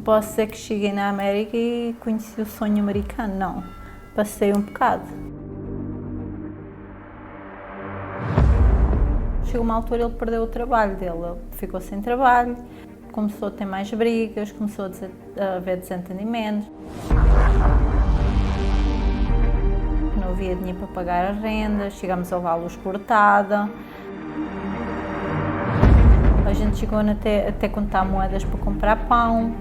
posso dizer que cheguei na América e conheci o sonho americano, não. Passei um bocado. Chegou uma altura ele perdeu o trabalho dele, ele ficou sem trabalho, começou a ter mais brigas, começou a haver desentendimentos. Não havia dinheiro para pagar a renda, chegámos a levar a luz cortada. A gente chegou até contar moedas para comprar pão.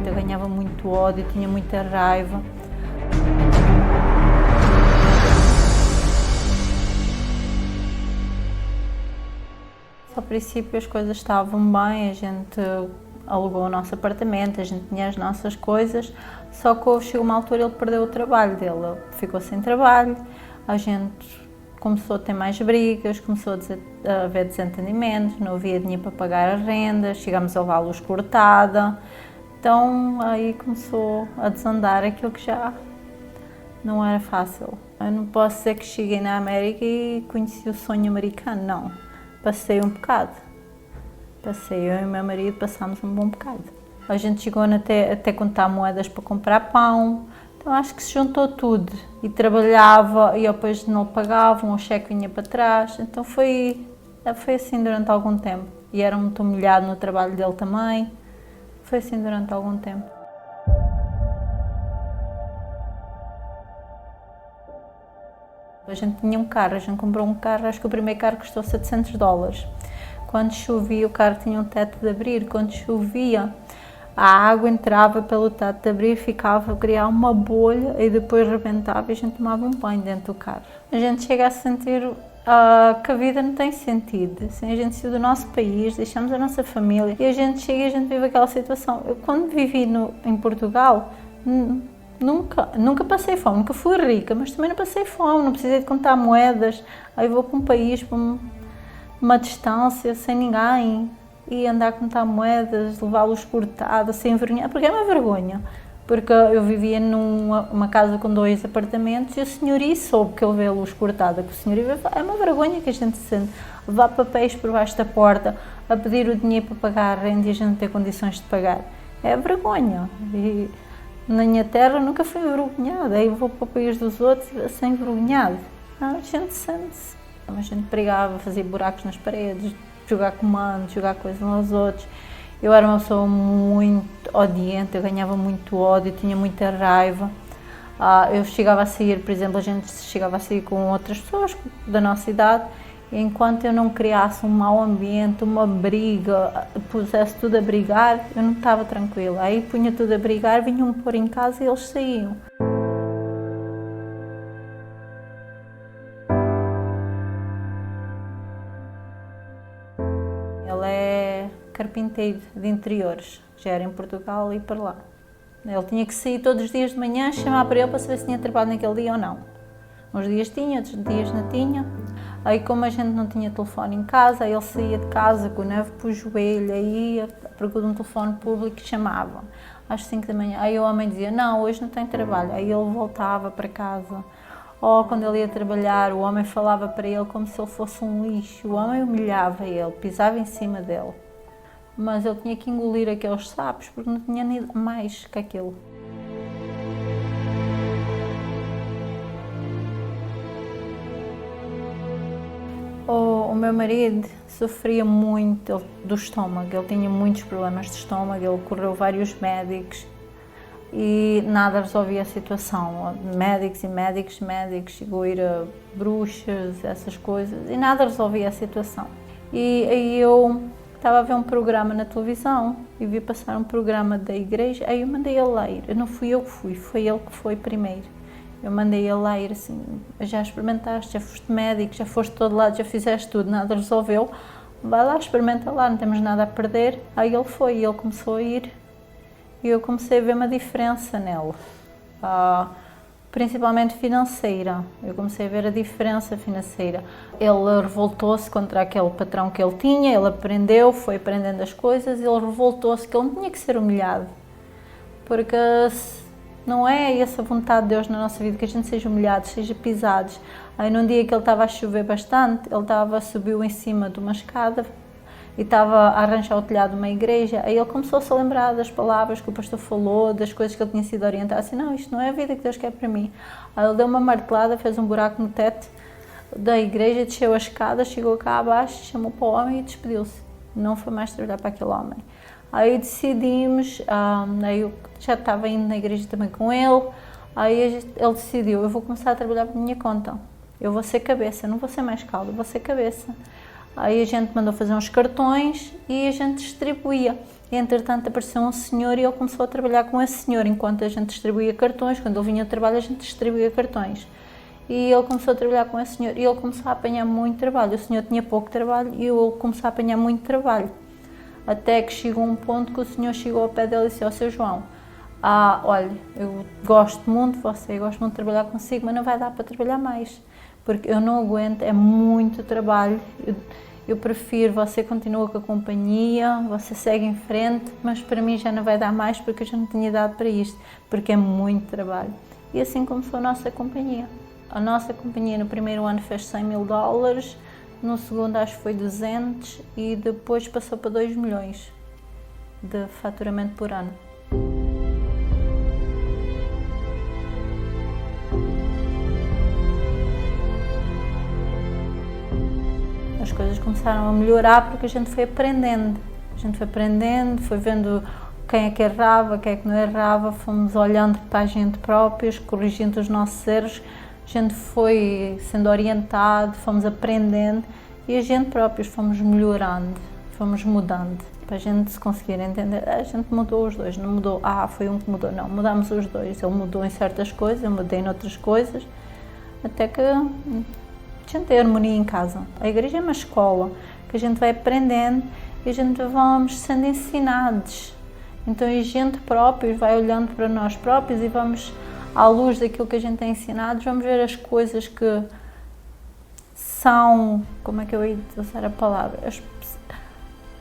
Eu ganhava muito ódio, tinha muita raiva. Ao princípio as coisas estavam bem, a gente alugou o nosso apartamento, a gente tinha as nossas coisas, só que chegou uma altura ele perdeu o trabalho dele, ele ficou sem trabalho, a gente começou a ter mais brigas, começou a haver desentendimentos, não havia dinheiro para pagar a renda, chegámos a levar a luz cortada, então aí começou a desandar aquilo que já não era fácil. Eu não posso dizer que cheguei na América e conheci o sonho americano, não. Passei um bocado. Eu e o meu marido passámos um bom bocado. A gente chegou até contar moedas para comprar pão. Então acho que se juntou tudo. E trabalhava e depois não pagavam, o cheque vinha para trás. Então foi assim durante algum tempo. E era muito humilhado no trabalho dele também. Foi assim durante algum tempo. A gente tinha um carro, a gente comprou um carro, acho que o primeiro carro custou $700. Quando chovia, o carro tinha um teto de abrir, quando chovia, a água entrava pelo teto de abrir, criava uma bolha e depois rebentava e a gente tomava um banho dentro do carro. A gente chega a sentir que a vida não tem sentido, assim, a gente saiu do nosso país, deixamos a nossa família e a gente chega e a gente vive aquela situação. Eu quando vivi em Portugal, Nunca passei fome, nunca fui rica, mas também não passei fome, não precisei de contar moedas. Aí vou para um país, para uma distância, sem ninguém, e andar a contar moedas, levá-los cortados, sem vergonha, porque é uma vergonha. Porque eu vivia numa casa com 2 apartamentos e o senhorio soube que eu levei a luz cortada, que o senhorio é uma vergonha que a gente sente. Levar papéis por baixo da porta, a pedir o dinheiro para pagar a renda e a gente não ter condições de pagar. É vergonha. E na minha terra nunca fui envergonhada, aí vou para o país dos outros sem envergonhado. A gente sente-se. A gente brigava, fazia buracos nas paredes, jogar comandos, jogar coisas uns aos outros. Eu era uma pessoa muito odiante, eu ganhava muito ódio, tinha muita raiva. Eu chegava a sair, por exemplo, a gente chegava a sair com outras pessoas da nossa idade, e enquanto eu não criasse um mau ambiente, uma briga, pusesse tudo a brigar, eu não estava tranquila. Aí punha tudo a brigar, vinham-me pôr em casa e eles saíam. Ele é carpinteiro de interiores, já era em Portugal e para lá. Ele tinha que sair todos os dias de manhã, chamar para ele para saber se tinha trabalho naquele dia ou não. Uns dias tinha, outros dias não tinha. Aí como a gente não tinha telefone em casa, aí ele saía de casa com neve para o joelho, aí ia à procura de um telefone público e chamava às 5 da manhã. Aí o homem dizia, não, hoje não tem trabalho. Aí ele voltava para casa. Ou quando ele ia trabalhar, o homem falava para ele como se ele fosse um lixo. O homem humilhava ele, pisava em cima dele. Mas ele tinha que engolir aqueles sapos porque não tinha mais que aquilo. O meu marido sofria muito do estômago, ele tinha muitos problemas de estômago, ele correu vários médicos e nada resolvia a situação. Médicos e médicos, chegou a ir a bruxas, essas coisas, e nada resolvia a situação. E aí eu estava a ver um programa na televisão e vi passar um programa da igreja, aí eu mandei ele ler, não fui eu que fui, foi ele que foi primeiro. Eu mandei ele lá ir assim, já experimentaste, já foste médico, já foste de todo lado, já fizeste tudo, nada resolveu, vai lá, experimenta lá, não temos nada a perder. Aí ele foi e ele começou a ir e eu comecei a ver uma diferença nele, principalmente financeira. Eu comecei a ver a diferença financeira. Ele revoltou-se contra aquele patrão que ele tinha, ele aprendeu, foi aprendendo as coisas, ele revoltou-se que ele não tinha que ser humilhado, porque não é essa vontade de Deus na nossa vida, que a gente seja humilhado, seja pisados. Aí num dia que ele estava a chover bastante, ele subiu em cima de uma escada e estava a arranjar o telhado de uma igreja, aí ele começou-se a lembrar das palavras que o pastor falou, das coisas que ele tinha sido orientado, assim, não, isto não é a vida que Deus quer para mim. Aí ele deu uma martelada, fez um buraco no teto da igreja, desceu a escada, chegou cá abaixo, chamou para o homem e despediu-se. Não foi mais trabalhar para aquele homem. Aí decidimos, aí eu já estava indo na igreja também com ele, aí ele decidiu, eu vou começar a trabalhar por minha conta, eu vou ser cabeça, não vou ser mais cauda, vou ser cabeça. Aí a gente mandou fazer uns cartões e a gente distribuía. E, entretanto, apareceu um senhor e ele começou a trabalhar com esse senhor, enquanto a gente distribuía cartões. Quando ele vinha ao trabalho, a gente distribuía cartões. E ele começou a trabalhar com esse senhor e ele começou a apanhar muito trabalho. O senhor tinha pouco trabalho e ele começou a apanhar muito trabalho. Até que chegou um ponto que o senhor chegou ao pé dele e disse, ó, seu João, olha, eu gosto muito de você, eu gosto muito de trabalhar consigo, mas não vai dar para trabalhar mais, porque eu não aguento, é muito trabalho. Eu prefiro, você continua com a companhia, você segue em frente, mas para mim já não vai dar mais porque eu já não tinha idade para isto, porque é muito trabalho. E assim começou a nossa companhia. A nossa companhia no primeiro ano fez $100.000, no segundo acho que foi 200 e depois passou para 2 milhões de faturamento por ano. As coisas começaram a melhorar porque a gente foi aprendendo. Foi vendo quem é que errava, quem é que não errava, fomos olhando para a gente próprios, corrigindo os nossos erros, a gente foi sendo orientado, fomos aprendendo e a gente próprios fomos melhorando, fomos mudando. Para a gente se conseguir entender, a gente mudou os dois, não mudou, foi um que mudou, não, mudamos os dois. Ele mudou em certas coisas, eu mudei em outras coisas, até que a gente tem harmonia em casa. A igreja é uma escola que a gente vai aprendendo e a gente vamos sendo ensinados. Então a gente próprio vai olhando para nós próprios e vamos, à luz daquilo que a gente tem ensinado, vamos ver as coisas que são, como é que eu ia usar a palavra?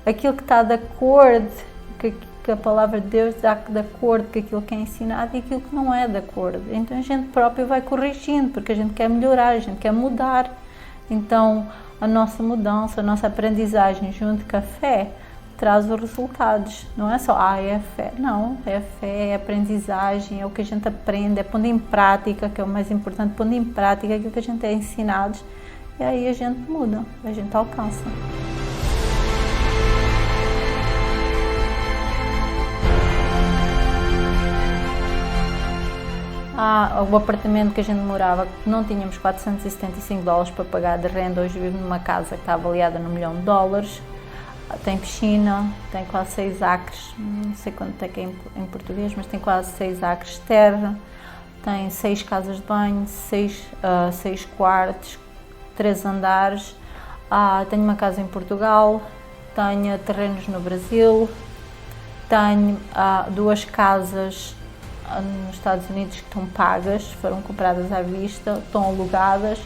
Aquilo que está de acordo, que a palavra de Deus está de acordo com aquilo que é ensinado e aquilo que não é de acordo. Então a gente próprio vai corrigindo, porque a gente quer melhorar, a gente quer mudar. Então a nossa mudança, a nossa aprendizagem junto com a fé traz os resultados. Não é só, é fé. Não, é fé, é aprendizagem, é o que a gente aprende, é pondo em prática, que é o mais importante, pondo em prática aquilo que a gente é ensinado. E aí a gente muda, a gente alcança. O apartamento que a gente morava, não tínhamos $475 para pagar de renda, hoje vivo numa casa que está avaliada no $1 milhão. Tem piscina, tem quase 6 acres, não sei quanto é que é em português, mas tem quase 6 acres de terra, tem 6 casas de banho, 6 quartos, 3 andares, tenho uma casa em Portugal, tenho terrenos no Brasil, tenho 2 casas nos Estados Unidos que estão pagas, foram compradas à vista, estão alugadas.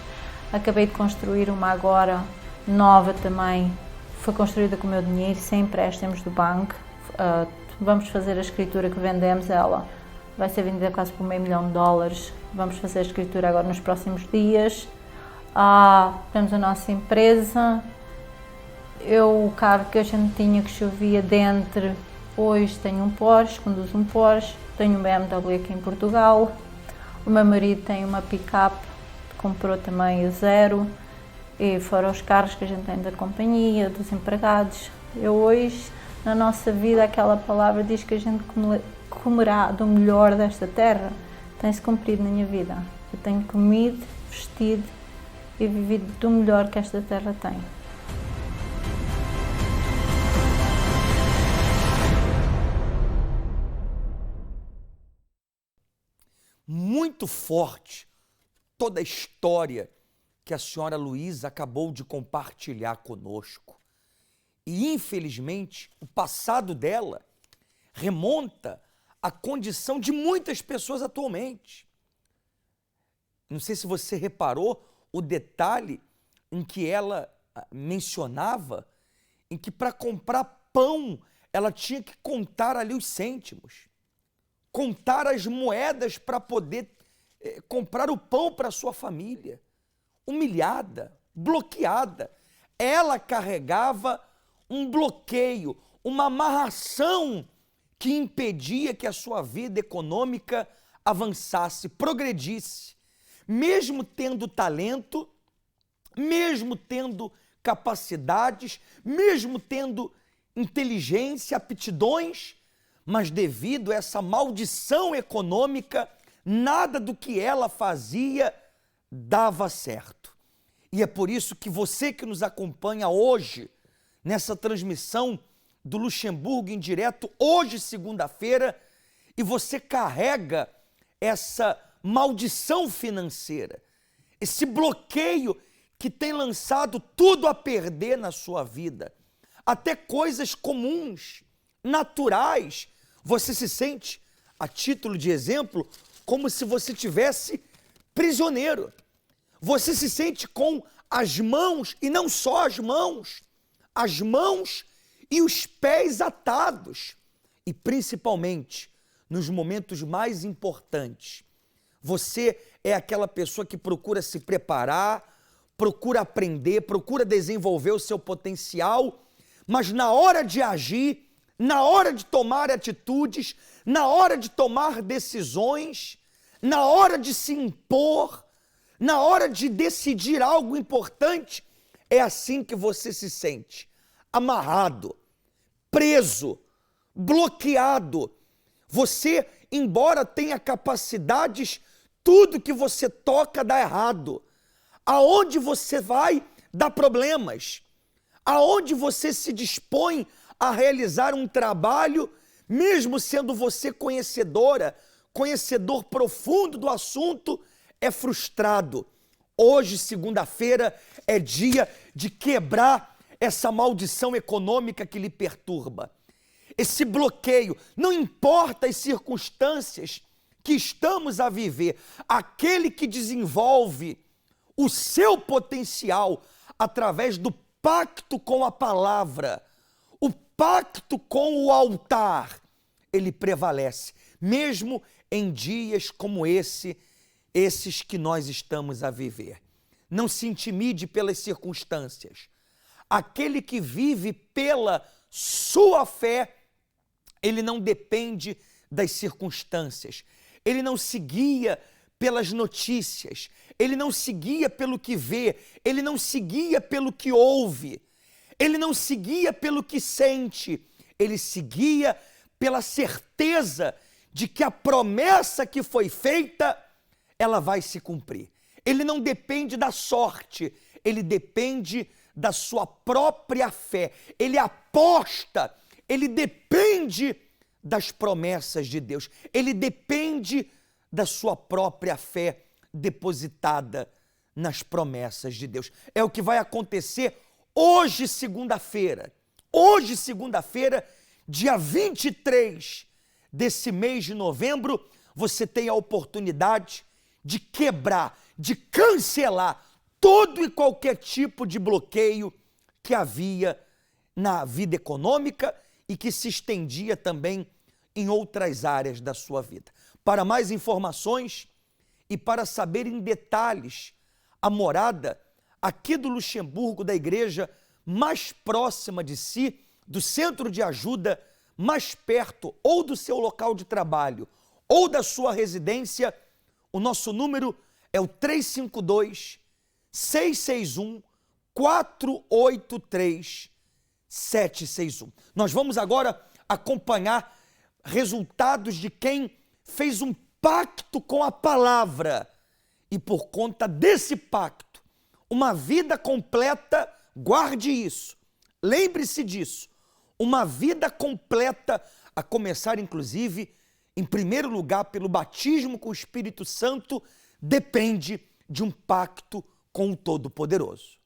Acabei de construir uma agora, nova também, foi construída com o meu dinheiro, sem empréstimos do banco. Vamos fazer a escritura que vendemos, ela vai ser vendida quase por $500 mil. Vamos fazer a escritura agora nos próximos dias. Temos a nossa empresa. O carro que a gente tinha que chovia dentro, hoje tenho um Porsche, conduzo um Porsche. Tenho um BMW aqui em Portugal. O meu marido tem uma pick-up, comprou também a zero. E fora os carros que a gente tem da companhia, dos empregados. Eu hoje, na nossa vida, aquela palavra diz que a gente comerá do melhor desta terra. Tem-se cumprido na minha vida. Eu tenho comido, vestido e vivido do melhor que esta terra tem. Muito forte toda a história que a senhora Luísa acabou de compartilhar conosco. E, infelizmente, o passado dela remonta à condição de muitas pessoas atualmente. Não sei se você reparou o detalhe em que ela mencionava, em que para comprar pão ela tinha que contar ali os cêntimos, contar as moedas para poder comprar o pão para sua família. Humilhada, bloqueada. Ela carregava um bloqueio, uma amarração que impedia que a sua vida econômica avançasse, progredisse, mesmo tendo talento, mesmo tendo capacidades, mesmo tendo inteligência, aptidões, mas devido a essa maldição econômica, nada do que ela fazia dava certo. E é por isso que você que nos acompanha hoje, nessa transmissão do Luxemburgo em direto, hoje, segunda-feira, e você carrega essa maldição financeira, esse bloqueio que tem lançado tudo a perder na sua vida, até coisas comuns, naturais, você se sente, a título de exemplo, como se você tivesse prisioneiro. Você se sente com as mãos, e não só as mãos e os pés atados. E principalmente, nos momentos mais importantes, você é aquela pessoa que procura se preparar, procura aprender, procura desenvolver o seu potencial, mas na hora de agir, na hora de tomar atitudes, na hora de tomar decisões, na hora de se impor, na hora de decidir algo importante, é assim que você se sente, amarrado, preso, bloqueado. Você, embora tenha capacidades, tudo que você toca dá errado. Aonde você vai, dá problemas. Aonde você se dispõe a realizar um trabalho, mesmo sendo você conhecedor profundo do assunto, é frustrado. Hoje, segunda-feira, é dia de quebrar essa maldição econômica que lhe perturba. Esse bloqueio, não importa as circunstâncias que estamos a viver, aquele que desenvolve o seu potencial através do pacto com a palavra, o pacto com o altar, ele prevalece, mesmo em dias como esses que nós estamos a viver. Não se intimide pelas circunstâncias. Aquele que vive pela sua fé, ele não depende das circunstâncias. Ele não se guia pelas notícias. Ele não se guia pelo que vê. Ele não se guia pelo que ouve. Ele não se guia pelo que sente. Ele se guia pela certeza de que a promessa que foi feita, ela vai se cumprir. Ele não depende da sorte, ele depende da sua própria fé. Ele aposta, ele depende das promessas de Deus. Ele depende da sua própria fé depositada nas promessas de Deus. É o que vai acontecer hoje, segunda-feira. Hoje, segunda-feira, dia 23 desse mês de novembro, você tem a oportunidade de quebrar, de cancelar todo e qualquer tipo de bloqueio que havia na vida econômica e que se estendia também em outras áreas da sua vida. Para mais informações e para saber em detalhes a morada aqui do Luxemburgo, da igreja mais próxima de si, do centro de ajuda mais perto, ou do seu local de trabalho, ou da sua residência, o nosso número é o 352-661-483-761. Nós vamos agora acompanhar resultados de quem fez um pacto com a palavra e por conta desse pacto, uma vida completa, guarde isso, lembre-se disso, uma vida completa, a começar inclusive, em primeiro lugar, pelo batismo com o Espírito Santo, depende de um pacto com o Todo-Poderoso.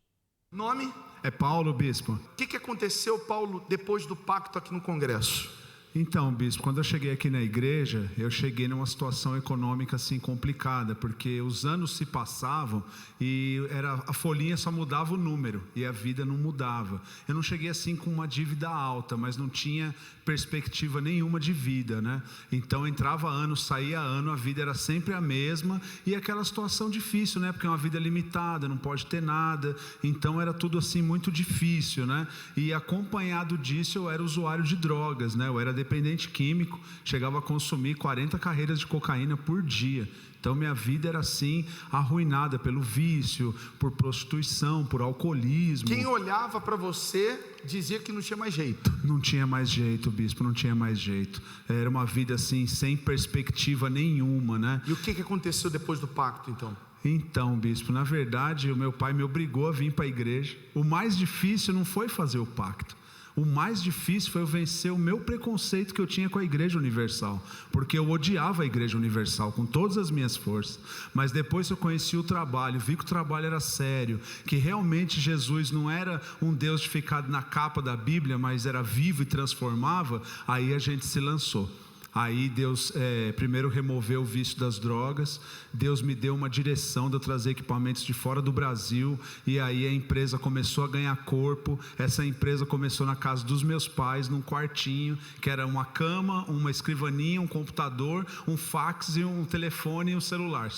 Nome é Paulo, bispo. O que aconteceu, Paulo, depois do pacto aqui no Congresso? Então, bispo, quando eu cheguei aqui na igreja, eu cheguei numa situação econômica assim complicada, porque os anos se passavam e a folhinha só mudava o número e a vida não mudava. Eu não cheguei assim com uma dívida alta, mas não tinha perspectiva nenhuma de vida, né? Então entrava ano, saía ano, a vida era sempre a mesma e aquela situação difícil, né? Porque é uma vida limitada, não pode ter nada, então era tudo assim muito difícil, né? E acompanhado disso eu era usuário de drogas, né? Eu era dependente químico, chegava a consumir 40 carreiras de cocaína por dia. Então minha vida era assim, arruinada pelo vício, por prostituição, por alcoolismo. Quem olhava para você dizia que não tinha mais jeito. Não tinha mais jeito, bispo, não tinha mais jeito. Era uma vida assim, sem perspectiva nenhuma, né? E o que aconteceu depois do pacto, então? Então, bispo, na verdade, o meu pai me obrigou a vir para a igreja. O mais difícil não foi fazer o pacto. O mais difícil foi eu vencer o meu preconceito que eu tinha com a Igreja Universal, porque eu odiava a Igreja Universal com todas as minhas forças. Mas depois que eu conheci o trabalho, vi que o trabalho era sério, que realmente Jesus não era um Deus de ficar na capa da Bíblia, mas era vivo e transformava, aí a gente se lançou. Aí Deus primeiro removeu o vício das drogas, Deus me deu uma direção de eu trazer equipamentos de fora do Brasil, e aí a empresa começou a ganhar corpo. Essa empresa começou na casa dos meus pais, num quartinho, que era uma cama, uma escrivaninha, um computador, um fax e um telefone e um celular,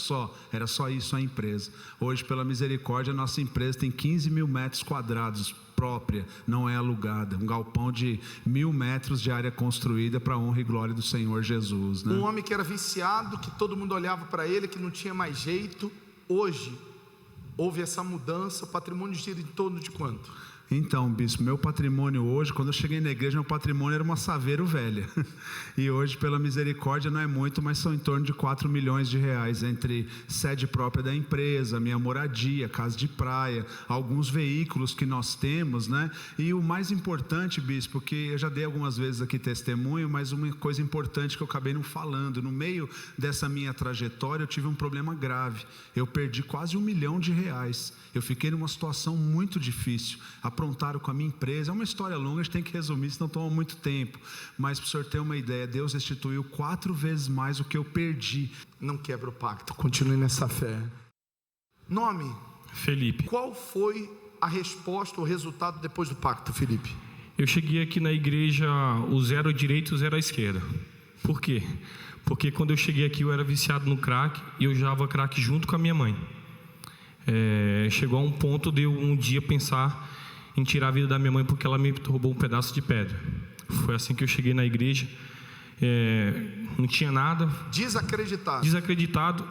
era só isso a empresa. Hoje, pela misericórdia, a nossa empresa tem 15 mil metros quadrados, própria, não é alugada, um galpão de 1.000 metros de área construída para a honra e glória do Senhor Jesus, né? Um homem que era viciado, que todo mundo olhava para ele, que não tinha mais jeito. Hoje houve essa mudança. O patrimônio gira em torno de quanto? Então, bispo, meu patrimônio hoje, quando eu cheguei na igreja, meu patrimônio era uma Saveiro velha. E hoje, pela misericórdia, não é muito, mas são em torno de 4 milhões de reais, entre sede própria da empresa, minha moradia, casa de praia, alguns veículos que nós temos, né? E o mais importante, bispo, que eu já dei algumas vezes aqui testemunho, mas uma coisa importante que eu acabei não falando, no meio dessa minha trajetória, eu tive um problema grave. Eu perdi quase R$1 milhão. Eu fiquei numa situação muito difícil. Aprontaram com a minha empresa. É uma história longa, a gente tem que resumir, senão toma muito tempo. Mas para o senhor ter uma ideia, Deus restituiu 4 vezes mais o que eu perdi. Não quebra o pacto, continue nessa fé. Nome? Felipe. Qual foi a resposta, o resultado depois do pacto, Felipe? Eu cheguei aqui na igreja, o zero à direita e o zero à esquerda. Por quê? Porque quando eu cheguei aqui eu era viciado no crack e eu usava crack junto com a minha mãe. Chegou a um ponto de eu um dia pensar em tirar a vida da minha mãe porque ela me roubou um pedaço de pedra. Foi assim que eu cheguei na igreja. Não tinha nada. Desacreditado.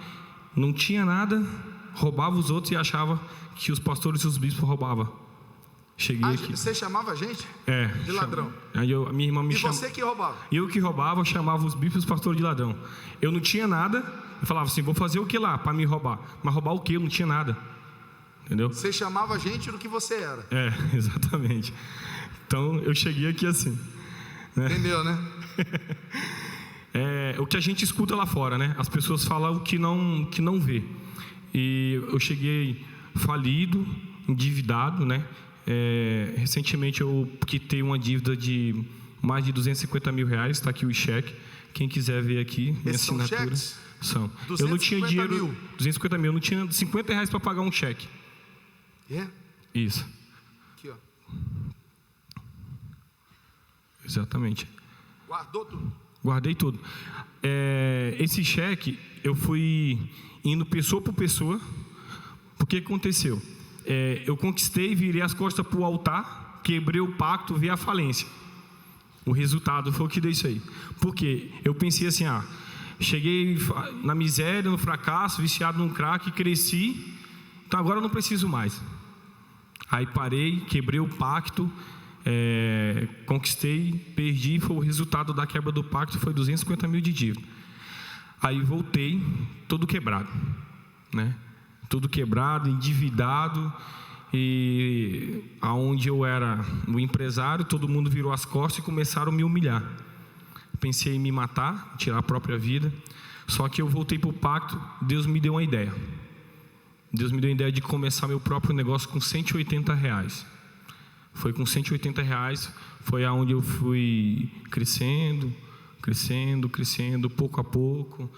Não tinha nada. Roubava os outros e achava que os pastores e os bispos roubavam. Cheguei aqui. Você chamava a gente? De ladrão. Aí a minha irmã me chamava. E você que roubava? Eu que roubava, chamava os bispos e os pastores de ladrão. Eu não tinha nada. Eu falava assim, vou fazer o que lá para me roubar? Mas roubar o que? Eu não tinha nada. Entendeu? Você chamava a gente do que você era. Exatamente. Então eu cheguei aqui assim, né? Entendeu, né? O que a gente escuta lá fora, né? As pessoas falam o que não vê. E eu cheguei falido, endividado, né? Recentemente eu quitei uma dívida de mais de R$250 mil. Está aqui o cheque. Quem quiser ver aqui, minha assinatura. São cheques? São. Eu não tinha dinheiro. 250 mil. Eu não tinha R$50 para pagar um cheque. Isso. Aqui, ó. Exatamente. Guardou tudo? Guardei tudo. Esse cheque, eu fui indo pessoa por pessoa. Porque aconteceu? Eu conquistei, virei as costas para o altar, quebrei o pacto, vi a falência. O resultado foi o que deu isso aí. Porque eu pensei assim, cheguei na miséria, no fracasso, viciado num crack, cresci, então agora eu não preciso mais. Aí parei, quebrei o pacto, conquistei, perdi, foi o resultado da quebra do pacto, foi 250 mil de dívida. Aí voltei, todo quebrado, né? Todo quebrado, endividado, e aonde eu era o empresário, todo mundo virou as costas e começaram a me humilhar. Pensei em me matar, tirar a própria vida. Só que eu voltei para o pacto. Deus me deu uma ideia. Deus me deu a ideia de começar meu próprio negócio com R$180. Foi com R$ 180, foi aonde eu fui crescendo, pouco a pouco.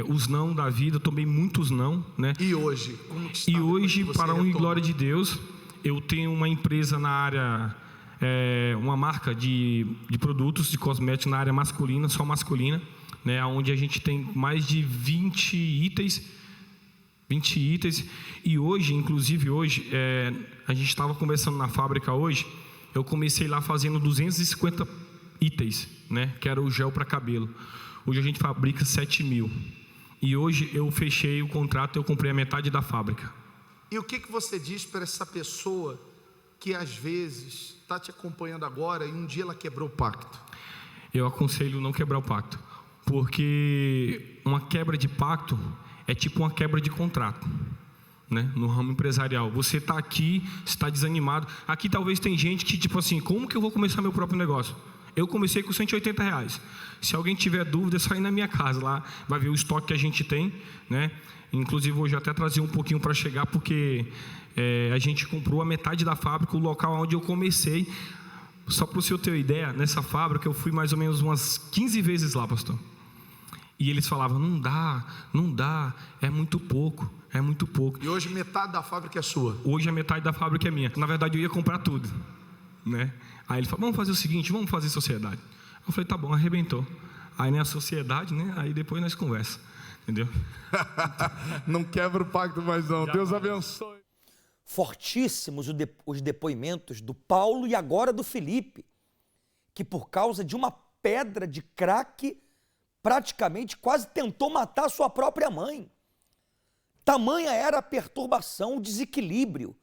Os não da vida, eu tomei muitos não, né? E hoje? Como que está E depois hoje, que você para a honra e retorna? glória de Deus, eu tenho uma empresa na área, uma marca de produtos de cosméticos na área masculina, só masculina, né? Onde a gente tem mais de 20 itens. E hoje, inclusive hoje, a gente estava conversando na fábrica hoje, eu comecei lá fazendo 250 itens, né? Que era o gel para cabelo. Hoje a gente fabrica 7.000. E hoje eu fechei o contrato, eu comprei a metade da fábrica. E o que você diz para essa pessoa que às vezes está te acompanhando agora e um dia ela quebrou o pacto? Eu aconselho não quebrar o pacto, porque uma quebra de pacto é tipo uma quebra de contrato, né? No ramo empresarial, você está aqui, está desanimado. Aqui talvez tem gente que tipo assim, como que eu vou começar meu próprio negócio? Eu comecei com R$ 180. Se alguém tiver dúvida, é só ir na minha casa lá, vai ver o estoque que a gente tem, né? Inclusive hoje eu até trazer um pouquinho para chegar, porque a gente comprou a metade da fábrica, o local onde eu comecei. Só para o senhor ter uma ideia, nessa fábrica eu fui mais ou menos umas 15 vezes lá, pastor. E eles falavam, não dá, é muito pouco. E hoje metade da fábrica é sua? Hoje a metade da fábrica é minha. Na verdade eu ia comprar tudo, né? Aí ele falou, vamos fazer o seguinte, vamos fazer sociedade. Eu falei, tá bom, arrebentou. Aí na sociedade, né? Aí depois nós conversa, entendeu? Não quebra o pacto mais não, Deus abençoe. Fortíssimos os depoimentos do Paulo e agora do Felipe, que por causa de uma pedra de crack, praticamente quase tentou matar sua própria mãe. Tamanha era a perturbação, o desequilíbrio,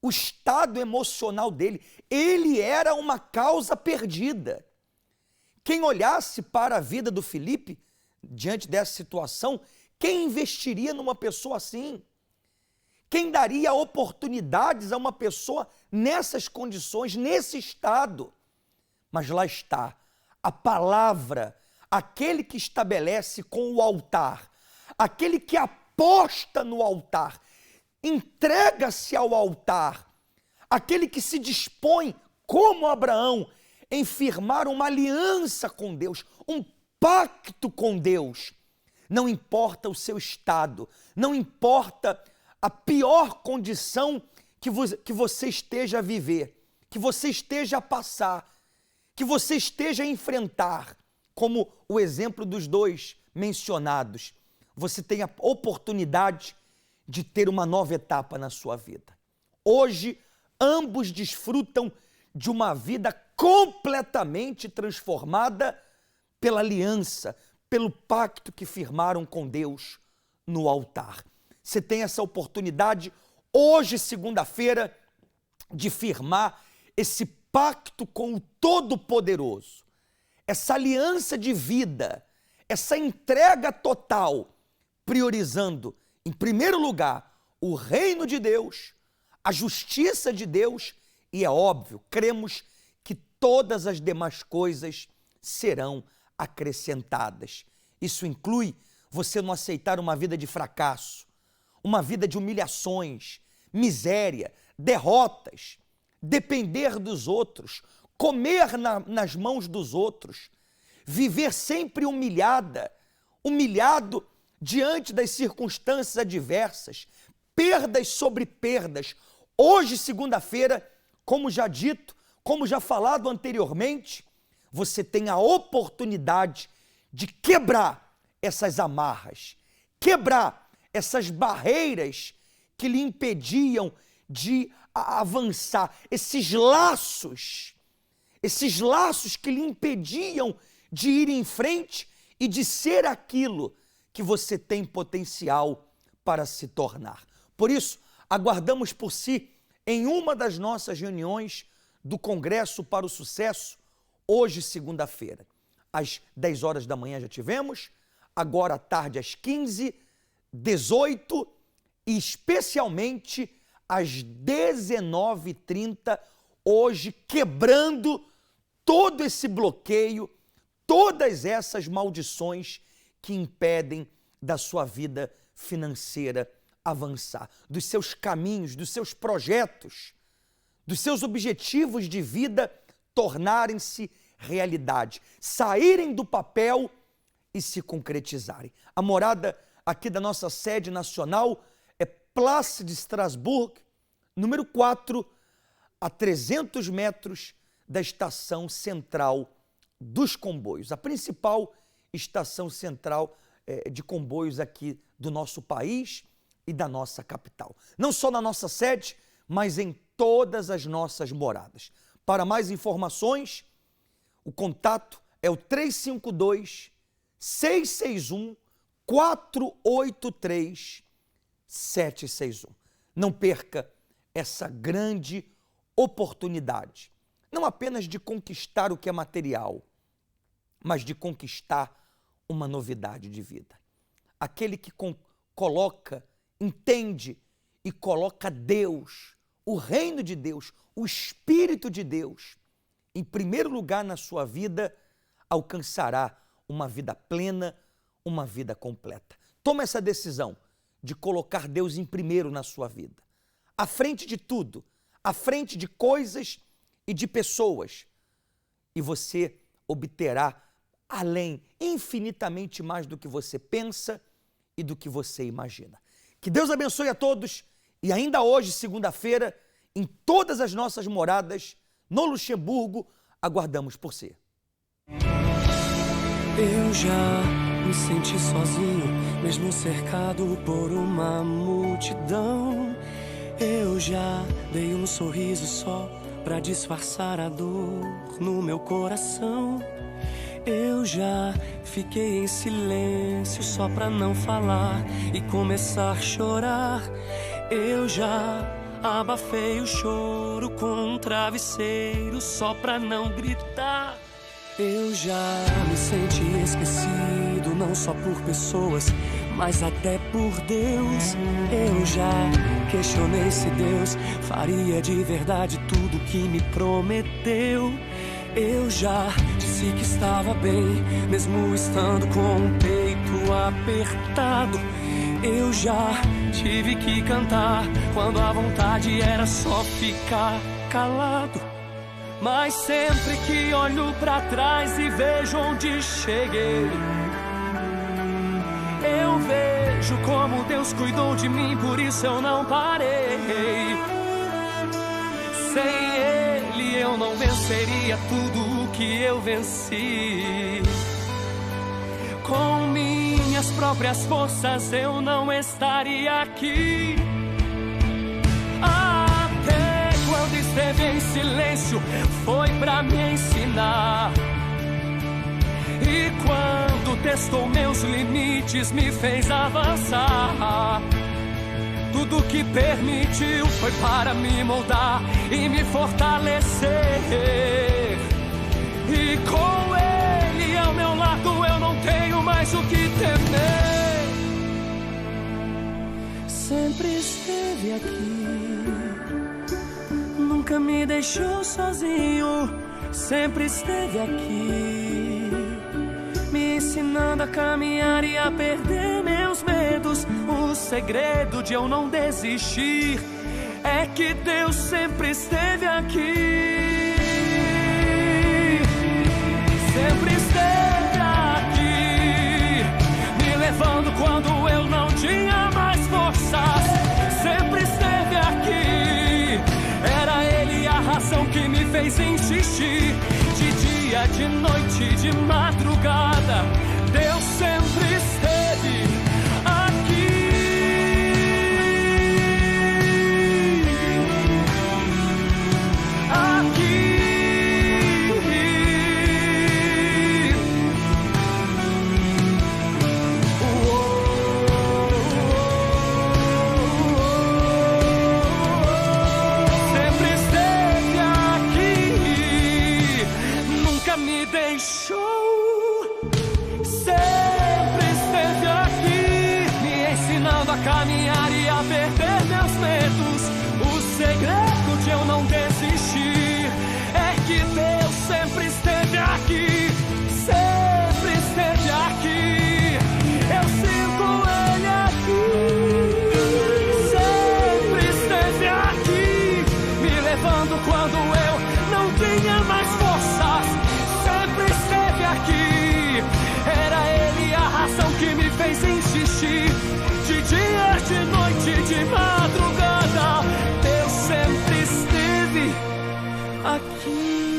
o estado emocional dele. Ele era uma causa perdida. Quem olhasse para a vida do Felipe, diante dessa situação, quem investiria numa pessoa assim? Quem daria oportunidades a uma pessoa nessas condições, nesse estado? Mas lá está, a palavra, aquele que estabelece com o altar, aquele que aposta no altar, entrega-se ao altar, aquele que se dispõe, como Abraão, em firmar uma aliança com Deus, um pacto com Deus. Não importa o seu estado, não importa a pior condição que você esteja a viver, que você esteja a passar, que você esteja a enfrentar, como o exemplo dos dois mencionados, você tem a oportunidade de ter uma nova etapa na sua vida. Hoje, ambos desfrutam de uma vida completamente transformada pela aliança, pelo pacto que firmaram com Deus no altar. Você tem essa oportunidade hoje, segunda-feira, de firmar esse pacto com o Todo-Poderoso, essa aliança de vida, essa entrega total, priorizando, em primeiro lugar, o reino de Deus, a justiça de Deus e, é óbvio, cremos que todas as demais coisas serão acrescentadas. Isso inclui você não aceitar uma vida de fracasso, uma vida de humilhações, miséria, derrotas, depender dos outros, comer nas mãos dos outros, viver sempre humilhado diante das circunstâncias adversas, perdas sobre perdas. Hoje, segunda-feira, como já dito, como já falado anteriormente, você tem a oportunidade de quebrar essas amarras, quebrar essas barreiras que lhe impediam de avançar, esses laços que lhe impediam de ir em frente e de ser aquilo que você tem potencial para se tornar. Por isso, aguardamos por si em uma das nossas reuniões do Congresso para o Sucesso, hoje, segunda-feira. Às 10 horas da manhã já tivemos, agora à tarde às 15, 18 e especialmente às 19h30, hoje, quebrando todo esse bloqueio, todas essas maldições que impedem da sua vida financeira avançar, dos seus caminhos, dos seus projetos, dos seus objetivos de vida tornarem-se realidade, saírem do papel e se concretizarem. A morada aqui da nossa sede nacional é Place de Strasbourg, número 4, a 300 metros da estação central dos comboios, a principal estação central de comboios aqui do nosso país e da nossa capital. Não só na nossa sede, mas em todas as nossas moradas. Para mais informações, o contato é o 352-661-483-761. Não perca essa grande oportunidade, não apenas de conquistar o que é material, mas de conquistar uma novidade de vida. Aquele que coloca, entende e coloca Deus, o reino de Deus, o Espírito de Deus, em primeiro lugar na sua vida, alcançará uma vida plena, uma vida completa. Toma essa decisão de colocar Deus em primeiro na sua vida, à frente de tudo, à frente de coisas e de pessoas, e você obterá além, infinitamente mais do que você pensa e do que você imagina. Que Deus abençoe a todos e ainda hoje, segunda-feira, em todas as nossas moradas, no Luxemburgo, aguardamos por você. Eu já me senti sozinho, mesmo cercado por uma multidão. Eu já dei um sorriso só pra disfarçar a dor no meu coração. Eu já fiquei em silêncio só pra não falar e começar a chorar. Eu já abafei o choro com um travesseiro só pra não gritar. Eu já me senti esquecido, não só por pessoas, mas até por Deus. Eu já questionei se Deus faria de verdade tudo que me prometeu. Eu já disse que estava bem, mesmo estando com o peito apertado. Eu já tive que cantar quando a vontade era só ficar calado. Mas sempre que olho pra trás e vejo onde cheguei, eu vejo como Deus cuidou de mim, por isso eu não parei. Sem Ele eu não venceria tudo o que eu venci. Com minhas próprias forças eu não estaria aqui. Até quando esteve em silêncio foi pra me ensinar. E quando testou meus limites me fez avançar. Tudo que permitiu foi para me moldar e me fortalecer. E com Ele ao meu lado eu não tenho mais o que temer. Sempre esteve aqui, nunca me deixou sozinho. Sempre esteve aqui, me ensinando a caminhar e a perder meus medos. O segredo de eu não desistir é que Deus sempre esteve aqui. Sempre esteve aqui, me levando quando eu não tinha mais forças. Sempre esteve aqui, era Ele a razão que me fez insistir. De dia, de noite, de madrugada, Deus sempre esteve aqui. Aqui. Sempre esteve aqui, nunca me deixou. Sempre esteve aqui, me ensinando a caminhar e a perder meus medos. O segredo de eu não desistir é que Deus sempre esteve aqui. Sempre esteve aqui, eu sinto Ele aqui. Sempre esteve aqui, me levando que me fez insistir. De dia, de noite, de madrugada, Deus sempre esteve aqui.